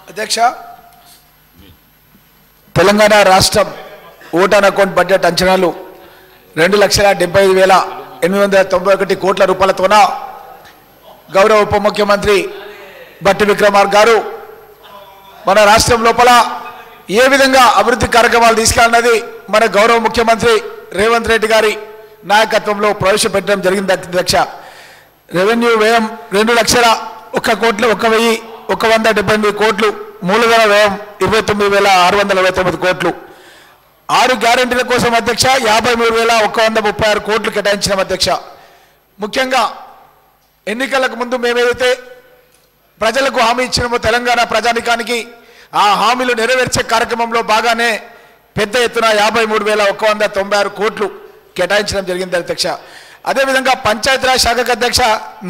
అధ్యక్ష, తెలంగాణ రాష్ట్రం vote on account budget అంచనాలు 2,75,891 కోట్ల రూపాయలతోన గౌరవ ఉప ముఖ్యమంత్రి బట్టి విక్రమార్క గారు మన రాష్ట్రం లోపల ఏ విధంగా అభివృద్ధి కార్యక్రమాలు తీసుకెళ్లన్నది మన గౌరవ ముఖ్యమంత్రి రేవంత్ రెడ్డి గారి నాయకత్వంలో ప్రవేశపెట్టడం జరిగింది అధ్యక్ష. రెవెన్యూ వ్యయం 2,01,178 కోట్లు, మూలధన వ్యయం 29,629 కోట్లు. 6 గ్యారెంటీల కోసం అధ్యక్ష 53,136 కోట్లు కేటాయించిన అధ్యక్ష. ముఖ్యంగా ఎన్నికలకు ముందు మేమేదైతే ప్రజలకు హామీ ఇచ్చినామో తెలంగాణ ప్రజానికానికి ఆ హామీలు నెరవేర్చే కార్యక్రమంలో బాగానే పెద్ద ఎత్తున 53,196 కోట్లు కేటాయించడం జరిగింది అధ్యక్ష. అదేవిధంగా పంచాయతీరాజ్ శాఖకు అధ్యక్ష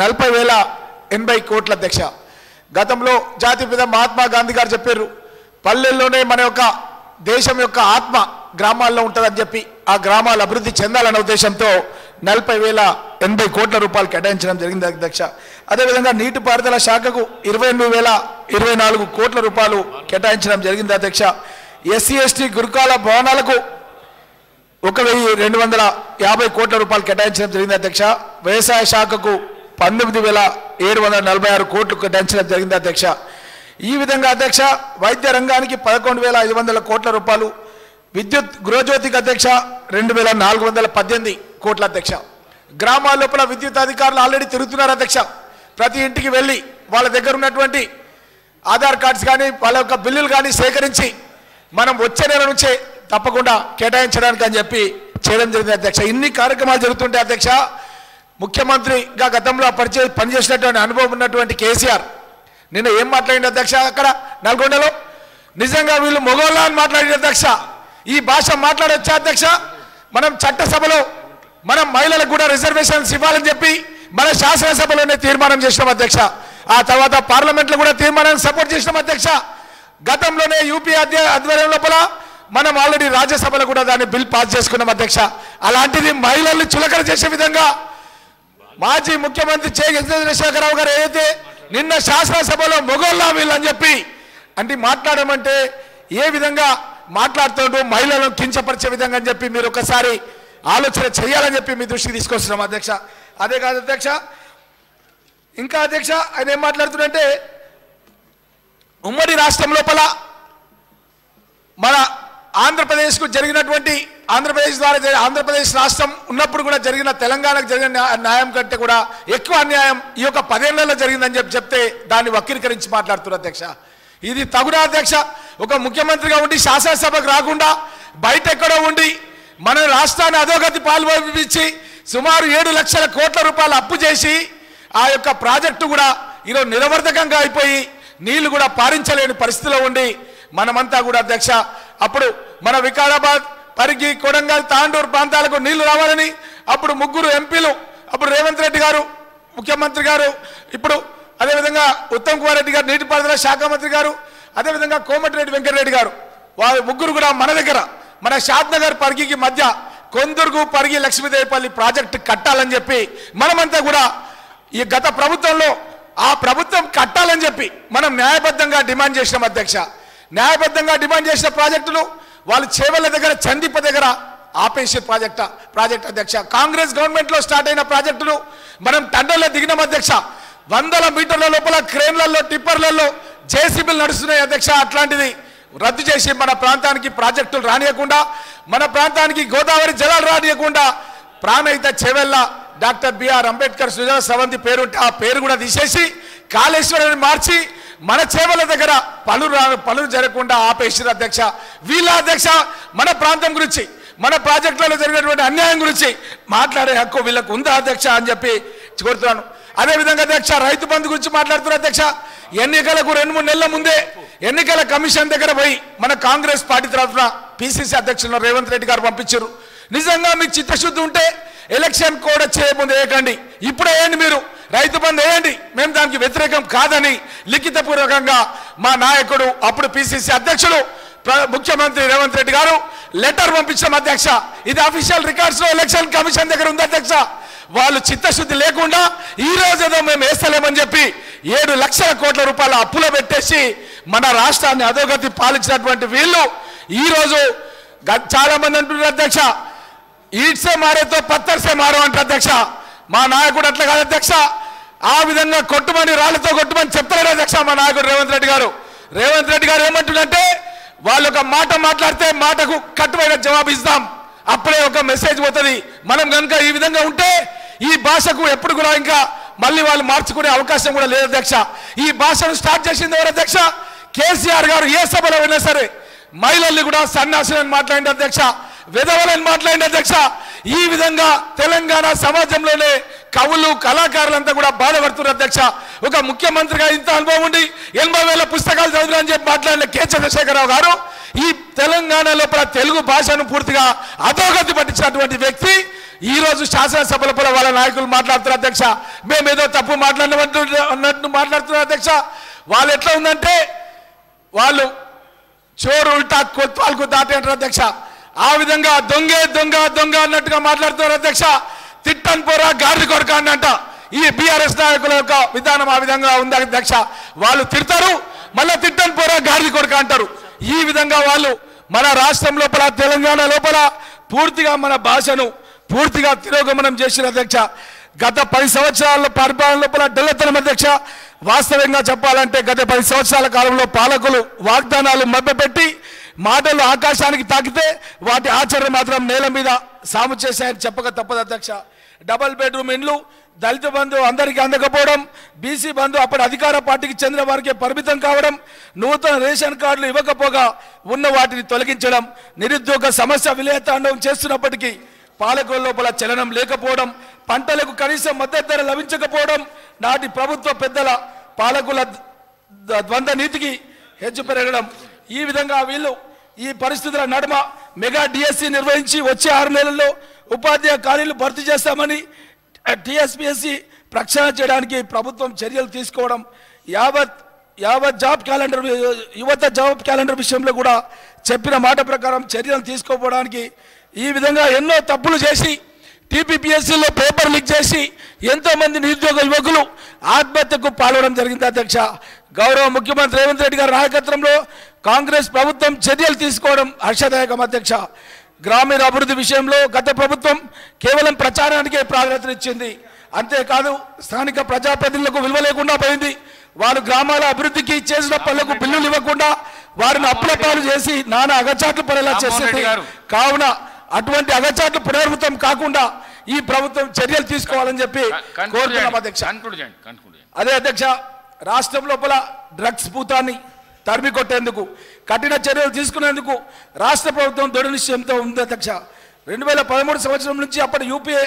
40,080 కోట్ల అధ్యక్ష. గతంలో జాతిపిత మహాత్మా గాంధీ గారు చెప్పారు, పల్లెల్లోనే మన యొక్క దేశం యొక్క ఆత్మ గ్రామాల్లో ఉంటుందని చెప్పి ఆ గ్రామాలు అభివృద్ధి చెందాలనే ఉద్దేశంతో 40,080 కోట్ల రూపాయలు కేటాయించడం జరిగింది అధ్యక్ష. అదేవిధంగా నీటిపారుదల శాఖకు 28,024 కోట్ల రూపాయలు కేటాయించడం జరిగింది అధ్యక్ష. ఎస్సీ ఎస్టీ గురుకుల భవనాలకు 1,250 కోట్ల రూపాయలు కేటాయించడం జరిగింది అధ్యక్ష. వ్యవసాయ శాఖకు 19,746 కోట్లు కేటాయించడం జరిగింది అధ్యక్ష. ఈ విధంగా అధ్యక్ష వైద్య రంగానికి 11,500 కోట్ల రూపాయలు, విద్యుత్ గృహజ్యోతికి అధ్యక్ష 2,418 కోట్ల అధ్యక్ష. గ్రామాల లోపల విద్యుత్ అధికారులు ఆల్రెడీ తిరుగుతున్నారు అధ్యక్ష. ప్రతి ఇంటికి వెళ్ళి వాళ్ళ దగ్గర ఉన్నటువంటి ఆధార్ కార్డ్స్ కానీ వాళ్ళ యొక్క బిల్లులు కానీ సేకరించి మనం వచ్చే నెల నుంచే తప్పకుండా కేటాయించడానికి అని చెప్పి చేయడం జరిగింది అధ్యక్ష. ఇన్ని కార్యక్రమాలు జరుగుతుంటే అధ్యక్ష, ముఖ్యమంత్రిగా గతంలో పనిచేసినటువంటి అనుభవం ఉన్నటువంటి కేసీఆర్ నిన్న ఏం మాట్లాడింది అధ్యక్ష అక్కడ నల్గొండలో? నిజంగా వీళ్ళు మొగోళ్ళ అని మాట్లాడిన అధ్యక్ష. ఈ భాష మాట్లాడొచ్చా అధ్యక్ష? మనం చట్టసభలో మనం మహిళలకు కూడా రిజర్వేషన్స్ ఇవ్వాలని చెప్పి మన శాసనసభలోనే తీర్మానం చేసినాం అధ్యక్ష. ఆ తర్వాత పార్లమెంట్లో కూడా తీర్మానాన్ని సపోర్ట్ చేసినాం అధ్యక్ష. గతంలోనే యూపీ ఆధ్వర్యం లోపల మనం ఆల్రెడీ రాజ్యసభలో కూడా దాన్ని బిల్ పాస్ చేసుకున్నాం అధ్యక్ష. అలాంటిది మహిళల్ని చులకన చేసే విధంగా మాజీ ముఖ్యమంత్రి చంద్రశేఖరరావు గారు ఏదైతే నిన్న శాసనసభలో మొగోళ్ళ వీళ్ళు అని చెప్పి అంటే మాట్లాడమంటే ఏ విధంగా మాట్లాడుతుంటూ మహిళలను కించపరిచే విధంగా అని చెప్పి మీరు ఒకసారి ఆలోచన చేయాలని చెప్పి మీ దృష్టికి తీసుకొస్తున్నాం అధ్యక్ష. అదే కాదు అధ్యక్ష, ఇంకా అధ్యక్ష ఆయన ఏం మాట్లాడుతున్నారంటే ఉమ్మడి రాష్ట్రం లోపల మన ఆంధ్రప్రదేశ్కు జరిగినటువంటి ఆంధ్రప్రదేశ్ రాష్ట్రం ఉన్నప్పుడు కూడా జరిగిన తెలంగాణకు జరిగిన న్యాయం కంటే కూడా ఎక్కువ అన్యాయం ఈ యొక్క 10 ఏళ్లలో జరిగిందని చెప్తే దాన్ని వక్రీకరించి మాట్లాడుతున్నారు అధ్యక్ష. ఇది తగునా అధ్యక్ష? ఒక ముఖ్యమంత్రిగా ఉండి శాసనసభకు రాకుండా బయట ఎక్కడో ఉండి మన రాష్ట్రాన్ని అధోగతి పాల్పొందించి సుమారు 7 లక్షల కోట్ల రూపాయలు అప్పు చేసి ఆ యొక్క ప్రాజెక్టు కూడా ఈరోజు నిరవర్ధకంగా అయిపోయి నీళ్లు కూడా పారించలేని పరిస్థితిలో ఉండి మనమంతా కూడా అధ్యక్ష అప్పుడు మన వికారాబాద్, పరిగి, కొడంగల్, తాండూరు ప్రాంతాలకు నీళ్లు రావాలని అప్పుడు 3 ఎంపీలు, అప్పుడు రేవంత్ రెడ్డి గారు ముఖ్యమంత్రి గారు, ఇప్పుడు అదేవిధంగా ఉత్తమ్ కుమార్ రెడ్డి గారు నీటిపారుదల శాఖ మంత్రి గారు, అదేవిధంగా కోమటిరెడ్డి వెంకటరెడ్డి గారు, వారు 3 కూడా మన దగ్గర మన షాద్నగర్ పరిగికి మధ్య కొందుర్గు, పరిగి, లక్ష్మీదేవిపల్లి ప్రాజెక్టు కట్టాలని చెప్పి మనమంతా కూడా ఈ గత ప్రభుత్వంలో ఆ ప్రభుత్వం కట్టాలని చెప్పి మనం న్యాయబద్ధంగా డిమాండ్ చేసినాం అధ్యక్ష. న్యాయబద్ధంగా డిమాండ్ చేసిన ప్రాజెక్టులు వాళ్ళు చేవెళ్ల దగ్గర, చందిప దగ్గర ఆపేసే ప్రాజెక్ట్ అధ్యక్ష. కాంగ్రెస్ గవర్నమెంట్లో స్టార్ట్ అయిన ప్రాజెక్టులు మనం టండర్లో దిగినాం అధ్యక్ష. 100 మీటర్ల లోపల క్రేన్లలో, టిప్పర్లలో జేసీబీలు నడుస్తున్నాయి అధ్యక్ష. అట్లాంటిది రద్దు చేసి మన ప్రాంతానికి ప్రాజెక్టులు రానియకుండా, మన ప్రాంతానికి గోదావరి జలాలు రానియకుండా ప్రాణహిత చేవెళ్ల డాక్టర్ బిఆర్ అంబేద్కర్ సుజల స్రవంతి పేరు ఉంటే ఆ పేరు కూడా తీసేసి కాళేశ్వరాన్ని మార్చి మన చేవెళ్ల దగ్గర పనులు జరగకుండా ఆపేసారు అధ్యక్ష. వీళ్ళ అధ్యక్ష మన ప్రాంతం గురించి, మన ప్రాజెక్టులలో జరిగినటువంటి అన్యాయం గురించి మాట్లాడే హక్కు వీళ్ళకు ఉందా అధ్యక్ష అని చెప్పి కోరుతున్నాను. అదేవిధంగా అధ్యక్ష రైతు బంధు గురించి మాట్లాడుతున్నారు అధ్యక్ష. ఎన్నికలకు 2-3 నెలల ముందే ఎన్నికల కమిషన్ దగ్గర పోయి మన కాంగ్రెస్ పార్టీ తరఫున పిసిసి అధ్యక్షులు రేవంత్ రెడ్డి గారు పంపించారు. నిజంగా మీకు చిత్తశుద్ధి ఉంటే ఎలక్షన్ కోడ్ చేయముందు వేయకండి, ఇప్పుడే వేయండి, మీరు రైతు బంధు వేయండి, మేము దానికి వ్యతిరేకం కాదని లిఖితపూర్వకంగా మా నాయకుడు అప్పుడు పిసిసి అధ్యక్షుడు ముఖ్యమంత్రి రేవంత్ రెడ్డి గారు లెటర్ పంపించాం అధ్యక్ష. ఇది అఫీషియల్ రికార్డ్స్ లో ఎలక్షన్ కమిషన్ దగ్గర ఉంది అధ్యక్ష. వాళ్ళు చిత్తశుద్ధి లేకుండా ఈ రోజు ఏదో మేము వేస్తలేమని చెప్పి 7 లక్షల కోట్ల రూపాయల అప్పులో పెట్టేసి మన రాష్ట్రాన్ని అధోగతి పాలించినటువంటి వీళ్ళు ఈరోజు చాలా మంది అంటున్నారు అధ్యక్ష, ఈడ్సే మారేతో పత్తర్సే మారో అంటారు అధ్యక్ష. మా నాయకుడు అట్లా కాదు అధ్యక్ష, ఆ విధంగా కొట్టుమని రాళ్లతో కొట్టుమని చెప్తారు అధ్యక్ష మా నాయకుడు రేవంత్ రెడ్డి గారు. రేవంత్ రెడ్డి గారు ఏమంటుందంటే వాళ్ళు ఒక మాట మాట్లాడితే మాటకు కట్టుబడిన జవాబు ఇస్తాం, అప్పుడే ఒక మెసేజ్ పోతుంది. మనం కనుక ఈ విధంగా ఉంటే ఈ భాషకు ఎప్పుడు కూడా ఇంకా మళ్ళీ వాళ్ళు మార్చుకునే అవకాశం కూడా లేదు అధ్యక్ష. ఈ భాషను స్టార్ట్ చేసింది ఎవరు అధ్యక్ష? కేసీఆర్ గారు. ఏ సభలో అయినా సరే మహిళల్ని కూడా సన్యాసులను మాట్లాడిన అధ్యక్ష, విధవలను మాట్లాడిన అధ్యక్ష. ఈ విధంగా తెలంగాణ సమాజంలోనే కవులు కళాకారులంతా కూడా బాధపడుతున్నారు అధ్యక్ష. ఒక ముఖ్యమంత్రిగా ఇంత అనుభవం ఉండి 80,000 పుస్తకాలు చదివినా అని చెప్పి మాట్లాడిన కె చంద్రశేఖరరావు గారు ఈ తెలంగాణ లోపల తెలుగు భాషను పూర్తిగా అధోగతి పట్టించినటువంటి వ్యక్తి ఈ రోజు శాసనసభ లోపల వాళ్ళ నాయకులు మాట్లాడుతున్నారు అధ్యక్ష. మేమేదో తప్పు అన్నట్టు మాట్లాడుతున్నారు అధ్యక్ష. వాళ్ళు ఎట్లా ఉందంటే వాళ్ళు చోరు ఉల్టా కొత్వాలకు దాటి అంటారు అధ్యక్ష. ఆ విధంగా దొంగే దొంగ దొంగ అన్నట్టుగా మాట్లాడుతున్నారు అధ్యక్ష. తిట్టన్ పోరా గాడి కొరక అన్నంట ఈ బీఆర్ఎస్ నాయకుల యొక్క విధానం ఆ విధంగా ఉంది అధ్యక్ష. వాళ్ళు తిడతారు, మళ్ళీ తిట్టన్ పోరా గాడి కొరక అంటారు. ఈ విధంగా వాళ్ళు మన రాష్ట్రం లోపల తెలంగాణ లోపల పూర్తిగా మన భాషను పూర్తిగా తిరోగమనం చేసిన అధ్యక్ష. గత 10 సంవత్సరాల పరిపాలన లోపల డొల్లతనం అధ్యక్ష. వాస్తవంగా చెప్పాలంటే గత 10 సంవత్సరాల కాలంలో పాలకులు వాగ్దానాలు మభ్యపెట్టి మాటలు ఆకాశానికి తాకితే వాటి ఆచరణ మాత్రం నేల మీద సాము చేశాయని చెప్పక తప్పదు అధ్యక్ష. డబుల్ బెడ్రూమ్ ఇండ్లు, దళిత బంధు అందరికీ అందకపోవడం, బీసీ బంధు అప్పటి అధికార పార్టీకి చెందిన వారికి పరిమితం కావడం, నూతన రేషన్ కార్డులు ఇవ్వకపోగా ఉన్న వాటిని తొలగించడం, నిరుద్యోగ సమస్య విలయతాండవం చేస్తున్నప్పటికీ పాలకుల లోపల చలనం లేకపోవడం, పంటలకు కనీస మద్దతు ధర లభించకపోవడం, నాటి ప్రభుత్వ పెద్దల పాలకుల ద్వంద్వ నీతికి హెచ్చు పెరగడం. ఈ విధంగా వీళ్ళు ఈ పరిస్థితుల నడుమ మెగా డిఎస్సి నిర్వహించి వచ్చే 6 నెలల్లో ఉపాధ్యాయ ఖాళీలు భర్తీ చేస్తామని టీఎస్పీఎస్సీ ప్రక్షాళన చేయడానికి ప్రభుత్వం చర్యలు తీసుకోవడం, యావత్ జాబ్ క్యాలెండర్ యువత జాబ్ క్యాలెండర్ విషయంలో కూడా చెప్పిన మాట ప్రకారం చర్యలు తీసుకోవడానికి ఈ విధంగా ఎన్నో తప్పులు చేసి టీపీపీఎస్సీలో పేపర్ లీక్ చేసి ఎంతోమంది నిరుద్యోగ యువకులు ఆత్మహత్యకు పాల్గొనడం జరిగింది అధ్యక్ష. గౌరవ ముఖ్యమంత్రి రేవంత్ రెడ్డి గారి నాయకత్వంలో కాంగ్రెస్ ప్రభుత్వం చర్యలు తీసుకోవడం హర్షదాయకం అధ్యక్ష. గ్రామీణ అభివృద్ధి విషయంలో గత ప్రభుత్వం కేవలం ప్రచారానికే ప్రాధాన్యత ఇచ్చింది. అంతేకాదు స్థానిక ప్రజాప్రతినిధులకు విలువ లేకుండా పోయింది. వారు గ్రామాల అభివృద్ధికి చేసిన పనులకు బిల్లులు ఇవ్వకుండా వారిని అప్పులపాలు చేసి నానా అగచాట్లు పడేలా చేసింది. కావున అటువంటి అగచాట్లు పునరావృతం కాకుండా ఈ ప్రభుత్వం చర్యలు తీసుకోవాలని చెప్పి కోరుతున్నాం అధ్యక్ష. అదే అధ్యక్ష, రాష్ట్రం లోపల డ్రగ్స్ భూతాన్ని తరిమి కొట్టేందుకు కఠిన చర్యలు తీసుకునేందుకు రాష్ట్ర ప్రభుత్వం దృఢ నిశ్చయంతో ఉంది అధ్యక్ష. 2013 సంవత్సరం నుంచి అప్పటి యూపీఏ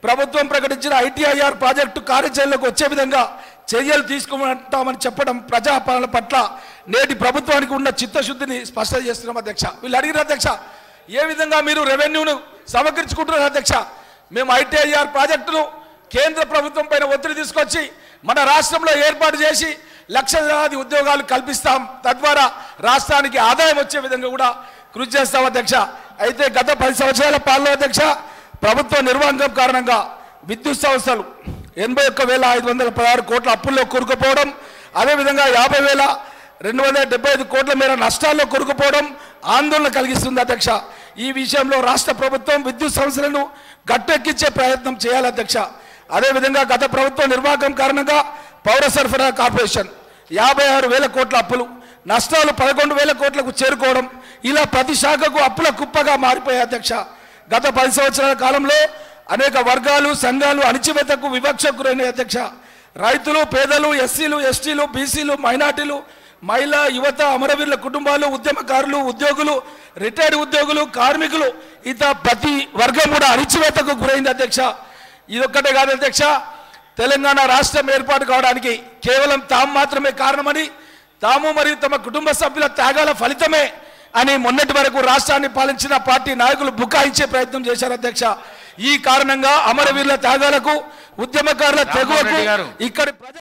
ప్రభుత్వం ప్రకటించిన ఐటీఐఆర్ ప్రాజెక్టు కార్యాచరణకు వచ్చే విధంగా చర్యలు తీసుకుంటామని చెప్పడం ప్రజాపాలన పట్ల నేటి ప్రభుత్వానికి ఉన్న చిత్తశుద్ధిని స్పష్టం చేస్తున్నాం అధ్యక్ష. వీళ్ళు అడిగిన అధ్యక్ష, ఏ విధంగా మీరు రెవెన్యూను సమకూర్చుకుంటున్నారు అధ్యక్ష? మేము ఐటీఐఆర్ ప్రాజెక్టును కేంద్ర ప్రభుత్వం పైన ఒత్తిడి తీసుకొచ్చి మన రాష్ట్రంలో ఏర్పాటు చేసి లక్షలాది ఉద్యోగాలు కల్పిస్తాం, తద్వారా రాష్ట్రానికి ఆదాయం వచ్చే విధంగా కూడా కృషి చేస్తాం అధ్యక్ష. అయితే గత 10 సంవత్సరాల పాలన అధ్యక్ష ప్రభుత్వ నిర్వహణ కారణంగా విద్యుత్ సంస్థలు 81,516 కోట్ల అప్పుల్లో కూరుకుపోవడం, అదేవిధంగా 50,275 కోట్ల మేర నష్టాల్లో కూరుకుపోవడం ఆందోళన కలిగిస్తుంది అధ్యక్ష. ఈ విషయంలో రాష్ట్ర ప్రభుత్వం విద్యుత్ సంస్థలను గట్టెక్కించే ప్రయత్నం చేయాలి అధ్యక్ష. అదేవిధంగా గత ప్రభుత్వ నిర్వాహకం కారణంగా పౌర సరఫరా కార్పొరేషన్ 56,000 కోట్ల అప్పులు, నష్టాలు 11,000 కోట్లకు చేరుకోవడం, ఇలా ప్రతి శాఖకు అప్పుల కుప్పగా మారిపోయాయి అధ్యక్ష. గత 10 సంవత్సరాల కాలంలో అనేక వర్గాలు సంఘాలు అణిచివేతకు వివక్షకు గురైన అధ్యక్ష. రైతులు, పేదలు, ఎస్సీలు, ఎస్టీలు, బీసీలు, మైనార్టీలు, మహిళా యువత, అమరవీరుల కుటుంబాలు, ఉద్యమకారులు, ఉద్యోగులు, రిటైర్డ్ ఉద్యోగులు, కార్మికులు, ఇతర ప్రతి వర్గం కూడా అణిచివేతకు గురైంది అధ్యక్ష. ఇదొక్కటే కాదు అధ్యక్ష, తెలంగాణ రాష్ట్రం ఏర్పాటు కావడానికి కేవలం తాము మాత్రమే కారణమని, తాము మరియు తమ కుటుంబ సభ్యుల త్యాగాల ఫలితమే అని మొన్నటి వరకు రాష్ట్రాన్ని పాలించిన పార్టీ నాయకులు బుకాయించే ప్రయత్నం చేశారు అధ్యక్ష. ఈ కారణంగా అమరవీరుల త్యాగాలకు, ఉద్యమకారుల తెగువకు ఇక్కడి